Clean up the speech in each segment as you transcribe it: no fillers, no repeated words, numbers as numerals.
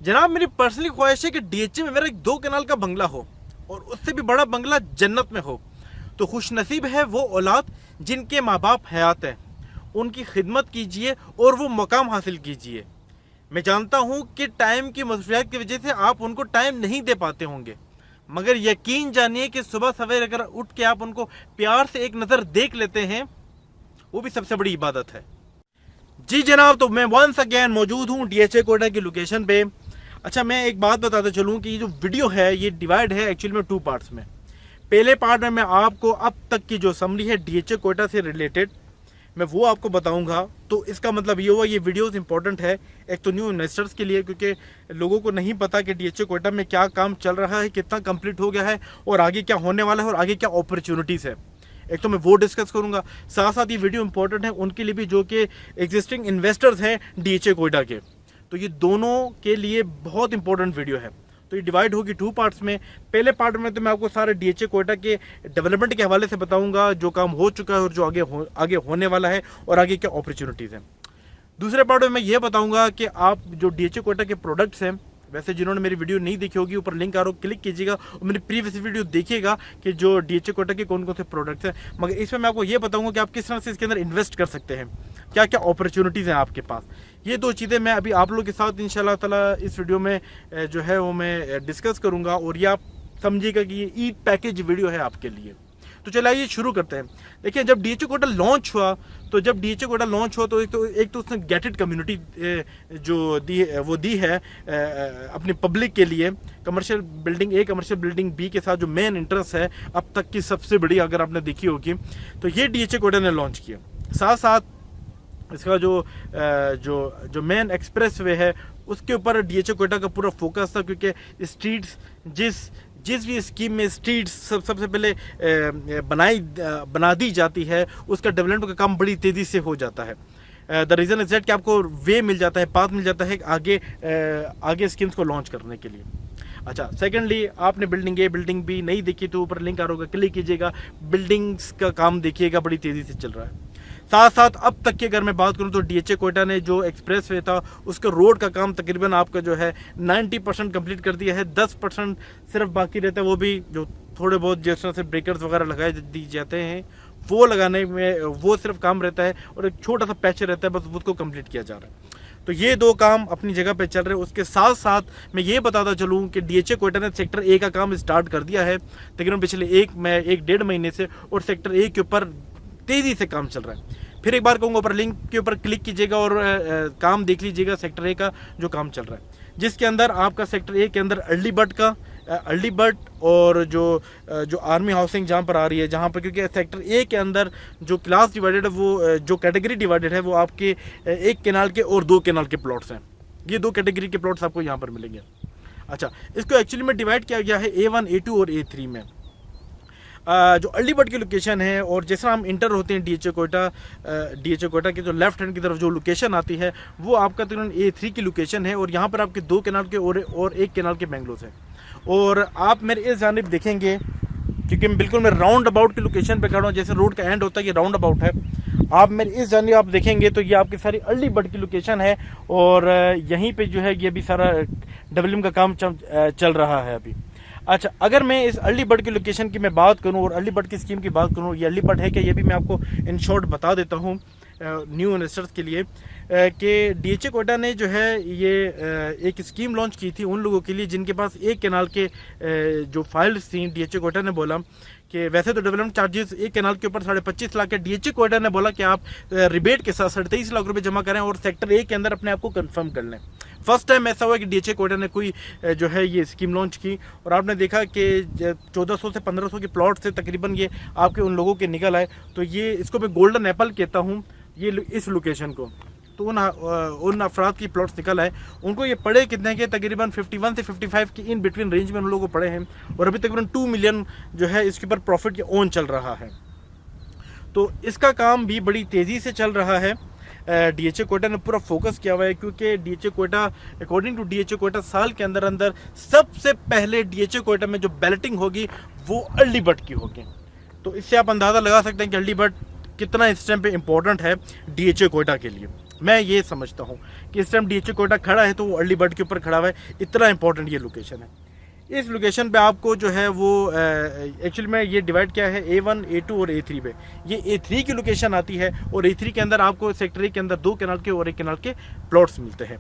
जनाब मेरी पर्सनली ख्वाहिश है कि डीएचए में मेरा एक 2 कनाल का बंगला हो और उससे भी बड़ा बंगला जन्नत में हो। तो खुशनसीब है वो औलाद जिनके माँ बाप हयात हैं, उनकी खिदमत कीजिए और वो मुकाम हासिल कीजिए। मैं जानता हूँ कि टाइम की मसरूफियत की वजह से आप उनको टाइम नहीं दे पाते होंगे, मगर यकीन जानिए कि सुबह सवेरे अगर उठ के आप उनको प्यार से एक नज़र देख लेते हैं, वो भी सबसे बड़ी इबादत है। जी जनाब, तो मैं वंस अगेन मौजूद हूँ डीएचए कोटा की लोकेशन पे। अच्छा, मैं एक बात बताते चलूँ कि ये जो वीडियो है ये डिवाइड है एक्चुअली में 2 पार्ट्स में। पहले पार्ट में मैं आपको अब तक की जो समरी है डीएचए कोटा से रिलेटेड मैं वो आपको बताऊंगा। तो इसका मतलब ये हुआ ये वीडियोस इंपॉर्टेंट है एक तो न्यू इन्वेस्टर्स के लिए, क्योंकि लोगों को नहीं पता कि डीएचए कोटा में क्या काम चल रहा है, कितना कंप्लीट हो गया है और आगे क्या होने वाला है और आगे क्या अपॉर्चुनिटीज़ है। एक तो मैं वो डिस्कस करूंगा, साथ साथ ये वीडियो इंपॉर्टेंट है उनके लिए भी जो कि एग्जिस्टिंग इन्वेस्टर्स हैं डीएचए कोटा के। तो ये दोनों के लिए बहुत इंपॉर्टेंट वीडियो है। तो ये डिवाइड होगी 2 पार्ट्स में। पहले पार्ट में तो मैं आपको सारे डीएचए कोटा के डेवलपमेंट के हवाले से बताऊंगा, जो काम हो चुका है और जो आगे होने वाला है और आगे क्या अपॉर्चुनिटीज़ हैं। दूसरे पार्ट में मैं ये बताऊंगा कि आप जो डीएचए कोटा के प्रोडक्ट्स हैं, वैसे जिन्होंने मेरी वीडियो नहीं देखी होगी ऊपर लिंक आ रहा हो, क्लिक कीजिएगा और मेरी प्रीवियस वीडियो देखिएगा कि जो डीएचए कोटा के कौन कौन से प्रोडक्ट्स हैं। मगर इसमें मैं आपको ये बताऊंगा कि आप किस तरह से इसके अंदर इन्वेस्ट कर सकते हैं, क्या क्या अपॉर्चुनिटीज़ हैं आपके पास। ये 2 चीज़ें मैं अभी आप लोगों के साथ इंशाल्लाह ताला इस वीडियो में जो है वो मैं डिस्कस करूँगा और ये आप समझिएगा कि ये ईद पैकेज वीडियो है आपके लिए। तो चलिए आइए शुरू करते हैं। देखिए, जब डीएचए कोटा लॉन्च हुआ तो एक तो उसने गेटेड कम्युनिटी जो दी है अपनी पब्लिक के लिए। कमर्शियल बिल्डिंग ए, कमर्शियल बिल्डिंग बी के साथ जो मेन इंटरेस्ट है अब तक की सबसे बड़ी, अगर आपने देखी होगी तो ये डीएचए कोटा ने लॉन्च किया। साथ साथ इसका जो मेन एक्सप्रेस वे है उसके ऊपर डीएचए कोटा का पूरा फोकस था, क्योंकि स्ट्रीट्स जिस भी स्कीम में स्ट्रीट्स सबसे पहले बना दी जाती है उसका डेवलपमेंट का काम बड़ी तेज़ी से हो जाता है। द रीज़न इज दैट कि आपको वे मिल जाता है, पाथ मिल जाता है आगे स्कीम्स को लॉन्च करने के लिए। अच्छा, सेकेंडली आपने बिल्डिंग ए बिल्डिंग बी नहीं देखी तो ऊपर लिंक आ रहा होगा, क्लिक कीजिएगा, बिल्डिंग्स का काम देखिएगा, बड़ी तेज़ी से चल रहा है। साथ साथ अब तक की अगर मैं बात करूं तो डीएचए कोटा ने जो एक्सप्रेस वे था उसका रोड का काम तकरीबन आपका जो है 90% कंप्लीट कर दिया है। 10% सिर्फ बाकी रहता है, वो भी जो थोड़े बहुत जिस तरह से ब्रेकर्स वगैरह लगाए दी जाते हैं वो लगाने में वो सिर्फ काम रहता है और एक छोटा सा पैच रहता है, बस उसको कंप्लीट किया जा रहा है। तो ये 2 काम अपनी जगह पे चल रहे हैं। उसके साथ साथ मैं ये बताता चलूँ कि डीएचए कोटा ने सेक्टर ए का काम स्टार्ट कर दिया है तकरीबन पिछले 1-1.5 महीने से, और सेक्टर ए के ऊपर तेज़ी से काम चल रहा है। फिर एक बार कहूँगा ऊपर लिंक के ऊपर क्लिक कीजिएगा और काम देख लीजिएगा सेक्टर ए का जो काम चल रहा है, जिसके अंदर आपका सेक्टर ए के अंदर अर्ली बर्ड और जो आर्मी हाउसिंग जहाँ पर आ रही है, जहाँ पर क्योंकि सेक्टर ए के अंदर जो क्लास डिवाइडेड है वो जो कैटेगरी डिवाइडेड है वो आपके 1 केनाल के और 2 केनाल के प्लॉट्स हैं। ये 2 कैटेगरी के प्लॉट्स आपको यहाँ पर मिलेंगे। अच्छा, इसको एक्चुअली में डिवाइड किया गया है A1, A2 और A3 में। जो अर्ली बर्ड की लोकेशन है और जैसा हम इंटर होते हैं डीएचए कोटा की जो लेफ्ट हैंड की तरफ जो लोकेशन आती है वो आपका तकरीबन A3 की लोकेशन है, और यहाँ पर आपके 2 केनाल के और 1 केनाल के बेंगलोस हैं। और आप मेरे इस जानिब देखेंगे, क्योंकि मैं राउंड अबाउट की लोकेशन पे खड़ा हूँ, जैसे रोड का एंड होता है ये राउंड अबाउट है। आप मेरे इस जानिब आप देखेंगे तो ये आपकी सारी अर्ली बर्ड की लोकेशन है और यहीं पे जो है ये भी सारा डेवलपमेंट का काम चल रहा है अभी। अच्छा, अगर मैं इस अर्ली बर्ड की लोकेशन की मैं बात करूं और अर्ली बर्ड की स्कीम की बात करूं, ये अर्ली बर्ड है क्या, ये भी मैं आपको इन शॉर्ट बता देता हूं न्यू इन्वेस्टर्स के लिए कि डीएचए कोटा ने जो है ये एक स्कीम लॉन्च की थी उन लोगों के लिए जिनके पास 1 केनाल के जो फाइल्स थी। डीएचए कोटा ने बोला कि वैसे तो डेवलपमेंट चार्जेस 1 केनाल के ऊपर 25.5 लाख है। डीएचए कोटा ने बोला कि आप रिबेट के साथ 23.5 लाख रुपए जमा करें और सेक्टर ए के अंदर अपने आप को कन्फर्म कर लें। फर्स्ट टाइम ऐसा हुआ कि डीएचए कोटा ने कोई जो है ये स्कीम लॉन्च की और आपने देखा कि 1400 से 1500 के प्लॉट से तकरीबन ये आपके उन लोगों के निकल आए। तो ये इसको मैं गोल्डन एप्पल कहता हूँ ये इस लोकेशन को। तो उन अफराद की प्लॉट्स निकल आए, उनको ये पड़े कितने के, तकरीबन 51 से 55 की इन बिटवीन रेंज में उन लोगों को पड़े हैं और अभी तकरीबन 2 मिलियन जो है इसके ऊपर प्रॉफिट या ओन चल रहा है। तो इसका काम भी बड़ी तेज़ी से चल रहा है। डीएचए कोटा ने पूरा फोकस किया हुआ है, क्योंकि DHA quota according to DHA quota साल के अंदर सबसे पहले डीएचए कोटा में जो बैलेटिंग होगी वो अर्ली बर्ड की होगी। तो इससे आप अंदाज़ा लगा सकते हैं कि अर्ली बर्ड कितना इस टाइम पे इम्पोर्टेंट है डीएचए कोटा के लिए। मैं ये समझता हूँ कि इस टाइम DHA कोयटा खड़ा है तो वो अर्ली बर्ड के ऊपर खड़ा हुआ है, इतना इंपॉर्टेंट ये लोकेशन है। इस लोकेशन पे आपको जो है वो एक्चुअली में ये डिवाइड किया है A1, A2 और A3 पे। ये A3 की लोकेशन आती है और A3 के अंदर आपको सेक्टर ए के अंदर 2 कैनाल के और 1 कैनाल के प्लॉट्स मिलते हैं।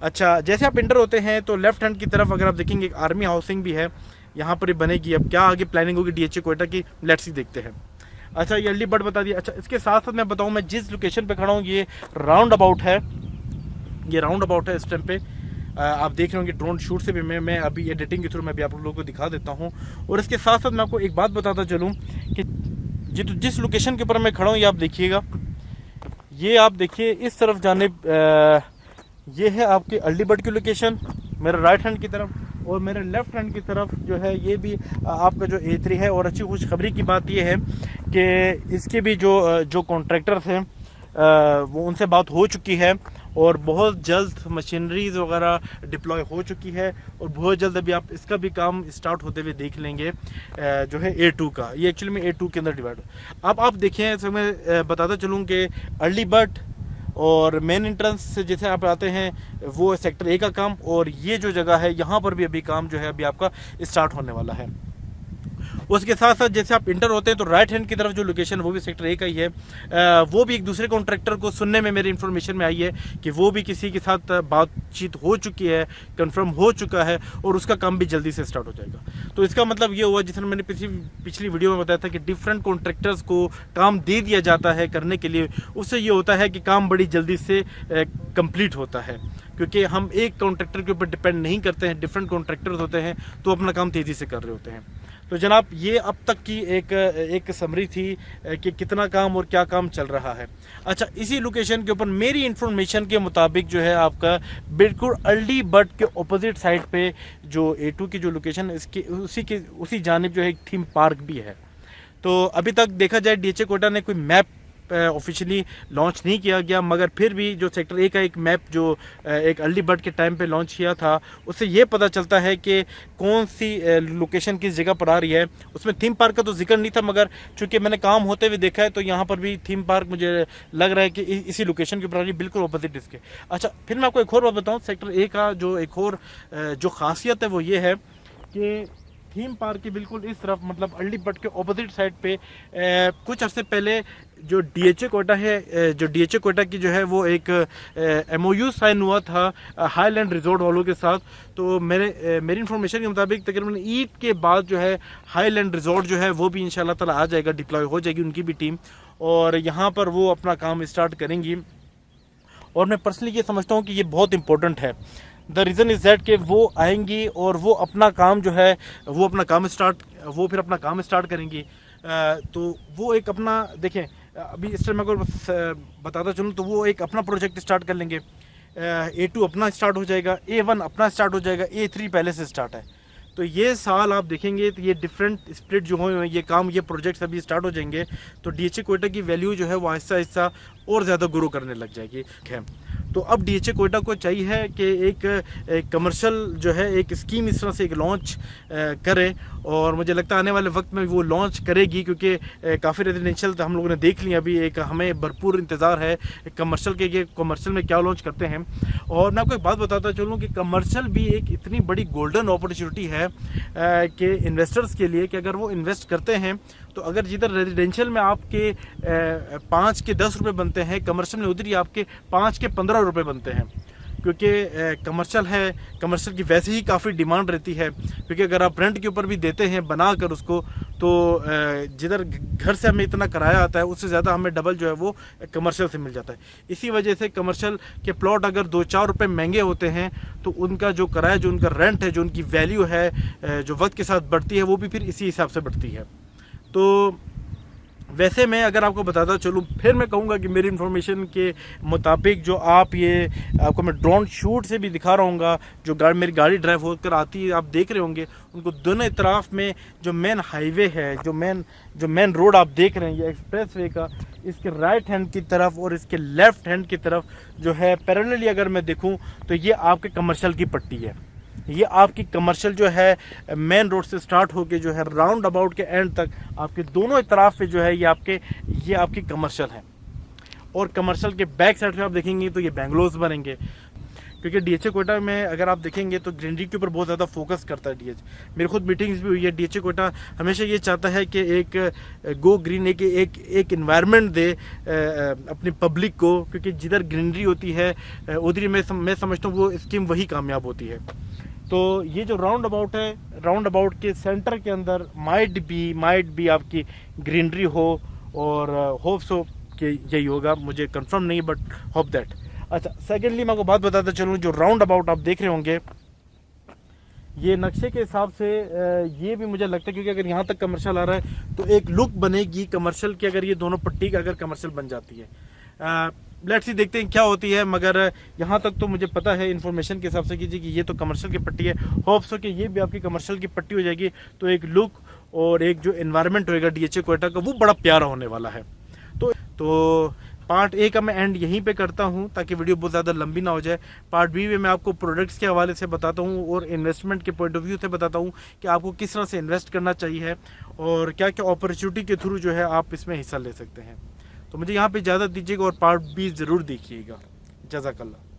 अच्छा, जैसे आप इंटर होते हैं तो लेफ्ट हैंड की तरफ अगर आप देखेंगे एक आर्मी हाउसिंग भी है, यहाँ पर बनेगी। अब क्या आगे प्लानिंग होगी DHA कोयटा की, लेट्स ही देखते हैं। अच्छा, ये अर्ली बर्ड बता दिया। अच्छा, इसके साथ साथ मैं बताऊँ, मैं जिस लोकेशन पर खड़ा हूँ ये राउंड अबाउट है, ये राउंड अबाउट है इस टाइम पे। आप देख रहे होंगे ड्रोन शूट से भी मैं अभी एडिटिंग के थ्रू मैं भी आप लोगों को दिखा देता हूँ। और इसके साथ साथ मैं आपको एक बात बताता चलूँ कि जिस लोकेशन के ऊपर मैं खड़ा हूँ ये आप देखिएगा, ये आप देखिए इस तरफ जाने ये है आपकी अर्ली बर्ड की लोकेशन मेरे राइट हैंड की तरफ, और मेरे लेफ्ट हैंड की तरफ जो है ये भी आपका जो A3 है। और अच्छी खुशखबरी की बात ये है कि इसके भी जो कॉन्ट्रैक्टर्स हैं वो उनसे बात हो चुकी है और बहुत जल्द मशीनरीज वगैरह डिप्लॉय हो चुकी है और बहुत जल्द अभी आप इसका भी काम स्टार्ट होते हुए देख लेंगे। जो है A2 का, ये एक्चुअली में A2 के अंदर डिवाइड। अब आप देखें, तो मैं बताता चलूँ कि अर्ली बर्ड और मेन एंट्रेंस से जैसे आप आते हैं वो सेक्टर A का काम, और ये जो जगह है यहाँ पर भी अभी काम जो है अभी आपका स्टार्ट होने वाला है। उसके साथ साथ जैसे आप इंटर होते हैं तो राइट हैंड की तरफ जो लोकेशन वो भी सेक्टर A का ही है। वो भी एक दूसरे कॉन्ट्रैक्टर को सुनने में मेरी इन्फॉर्मेशन में आई है कि वो भी किसी के साथ बातचीत हो चुकी है, कंफर्म हो चुका है और उसका काम भी जल्दी से स्टार्ट हो जाएगा। तो इसका मतलब ये हुआ, जिस मैंने पिछली वीडियो में बताया था कि डिफरेंट कॉन्ट्रैक्टर्स को काम दे दिया जाता है करने के लिए, उससे ये होता है कि काम बड़ी जल्दी से कंप्लीट होता है, क्योंकि हम एक कॉन्ट्रैक्टर के ऊपर डिपेंड नहीं करते हैं, डिफरेंट कॉन्ट्रैक्टर्स होते हैं तो अपना काम तेज़ी से कर रहे होते हैं। तो जनाब ये अब तक की एक समरी थी कि कितना काम और क्या काम चल रहा है। अच्छा, इसी लोकेशन के ऊपर मेरी इन्फॉर्मेशन के मुताबिक जो है आपका बिल्कुल अर्ली बर्ड के ऑपोजिट साइड पे जो A2 की जो लोकेशन है इसकी उसी जानिब जो है एक थीम पार्क भी है। तो अभी तक देखा जाए DHA कोयटा ने कोई मैप ऑफिशियली लॉन्च नहीं किया गया, मगर फिर भी जो सेक्टर A का एक मैप जो एक अर्ली बर्ड के टाइम पे लॉन्च किया था उससे ये पता चलता है कि कौन सी लोकेशन किस जगह पर आ रही है। उसमें थीम पार्क का तो जिक्र नहीं था, मगर चूंकि मैंने काम होते हुए देखा है तो यहाँ पर भी थीम पार्क मुझे लग रहा है कि इसी लोकेशन के ऊपर आ रही है, बिल्कुल ऑपोजिट इसके। अच्छा, फिर मैं आपको एक और बात बताऊँ, सेक्टर A का जो एक और जो खासियत है वो ये है कि थीम पार्क की बिल्कुल इस तरफ, मतलब अर्ली बर्ड के ऑपोजिट साइड पे कुछ अर्से पहले जो DHA कोयटा है, जो DHA कोयटा की जो है वो एक MOU साइन हुआ था हाईलैंड रिजॉर्ट वालों के साथ। तो मेरी इन्फॉर्मेशन के मुताबिक तकरीबन ईद के बाद जो है हाईलैंड रिजॉर्ट जो है वो भी इंशाल्लाह ताला आ जाएगा, डिप्लॉय हो जाएगी उनकी भी टीम, और यहाँ पर वो अपना काम स्टार्ट करेंगी। और मैं पर्सनली ये समझता हूँ कि ये बहुत इंपॉर्टेंट है। द रीज़न इज़ दैट कि वो आएंगी और वो अपना काम जो है वो फिर अपना काम स्टार्ट करेंगी। तो वो एक अपना देखें, अभी इस टाइम अगर बताता चलूँ तो वो एक अपना प्रोजेक्ट स्टार्ट कर लेंगे, A2 अपना स्टार्ट हो जाएगा, A1 अपना स्टार्ट हो जाएगा, A3 पहले से स्टार्ट है। तो ये साल आप देखेंगे तो ये डिफरेंट स्प्लिट जो हुए हैं, ये काम, ये प्रोजेक्ट्स अभी स्टार्ट हो जाएंगे, तो DHA कोयटा की वैल्यू जो है वो आहिस्ता आहिस्ता और ज़्यादा ग्रो करने लग जाएगी। तो अब DHA कोयटा को चाहिए है कि एक कमर्शियल जो है एक स्कीम इस तरह से एक लॉन्च करे, और मुझे लगता है आने वाले वक्त में वो लॉन्च करेगी, क्योंकि काफ़ी रेजिडेंशियल तो हम लोगों ने देख लिया, अभी एक हमें भरपूर इंतज़ार है कमर्शियल के, ये कमर्शियल में क्या लॉन्च करते हैं। और मैं आपको एक बात बताता चलूँ कि कमर्शियल भी एक इतनी बड़ी गोल्डन अपॉर्चुनिटी है कि इन्वेस्टर्स के लिए, कि अगर वो इन्वेस्ट करते हैं तो अगर जिधर रेजिडेंशियल में आपके 5 के 10 रुपये बनते हैं, कमर्शियल में उधर ही आपके 5 के 15 रुपये बनते हैं, क्योंकि कमर्शियल है, कमर्शियल की वैसे ही काफ़ी डिमांड रहती है, क्योंकि अगर आप रेंट के ऊपर भी देते हैं बना कर उसको, तो जिधर घर से हमें इतना किराया आता है उससे ज़्यादा हमें डबल जो है वो कमर्शियल से मिल जाता है। इसी वजह से कमर्शियल के प्लॉट अगर 2-4 रुपये महंगे होते हैं तो उनका जो किराया, जो उनका रेंट है, जो उनकी वैल्यू है, जो वक्त के साथ बढ़ती है, वो भी फिर इसी हिसाब से बढ़ती है। तो वैसे मैं अगर आपको बताता चलूँ, फिर मैं कहूँगा कि मेरी इन्फॉर्मेशन के मुताबिक जो आपको मैं ड्रोन शूट से भी दिखा रहा हूँगा, जो मेरी गाड़ी ड्राइव होकर आती है, आप देख रहे होंगे उनको दोनों तरफ में जो मेन हाईवे है, जो मेन रोड आप देख रहे हैं, ये एक्सप्रेस वे का, इसके राइट हैंड की तरफ और इसके लेफ्ट हैंड की तरफ जो है पैरेलली अगर मैं देखूँ तो ये आपके कमर्शियल की पट्टी है। ये आपकी कमर्शियल जो है मेन रोड से स्टार्ट होके जो है राउंड अबाउट के एंड तक आपके दोनों तरफ पे जो है ये आपकी कमर्शियल है। और कमर्शियल के बैक साइड पे आप देखेंगे तो ये बेंगलोज बनेंगे, क्योंकि डीएचए कोयटा में अगर आप देखेंगे तो ग्रीनरी के ऊपर बहुत ज़्यादा फोकस करता है डीएच। मेरे खुद मीटिंग्स भी हुई है, डीएचए कोयटा हमेशा ये चाहता है कि एक गो ग्रीन एक इन्वायरमेंट दे अपनी पब्लिक को, क्योंकि जिधर ग्रीनरी होती है उधर मैं समझता हूँ वो स्कीम वही कामयाब होती है। तो ये जो राउंड अबाउट है, राउंड अबाउट के सेंटर के अंदर माइट बी आपकी ग्रीनरी हो, और होप सो कि यही होगा, मुझे कंफर्म नहीं बट होप दैट। अच्छा, सेकेंडली मैं आपको बात बताता चलूँ, जो राउंड अबाउट आप देख रहे होंगे ये नक्शे के हिसाब से ये भी मुझे लगता है, क्योंकि अगर यहाँ तक कमर्शियल आ रहा है तो एक लुक बनेगी कमर्शियल की, अगर ये दोनों पट्टी का अगर कमर्शियल बन जाती है। लेट्स सी, देखते हैं क्या होती है, मगर यहाँ तक तो मुझे पता है इन्फॉर्मेशन के हिसाब से कीजिए कि ये तो कमर्शियल की पट्टी है। होप सो कि ये भी आपकी कमर्शियल की पट्टी हो जाएगी, तो एक लुक और एक जो एनवायरनमेंट होएगा डीएचए कोयटा का वो बड़ा प्यारा होने वाला है। तो पार्ट ए का मैं एंड यहीं पे करता हूं ताकि वीडियो बहुत ज़्यादा लंबी ना हो जाए। पार्ट बी में मैं आपको प्रोडक्ट्स के हवाले से बताता हूं और इन्वेस्टमेंट के पॉइंट ऑफ व्यू से बताता हूं कि आपको किस तरह से इन्वेस्ट करना चाहिए और क्या क्या अपॉर्चुनिटी के थ्रू जो है आप इसमें हिस्सा ले सकते हैं। तो मुझे यहाँ पे इजाज़त दीजिएगा और पार्ट बी ज़रूर देखिएगा। जज़ाकल्लाह।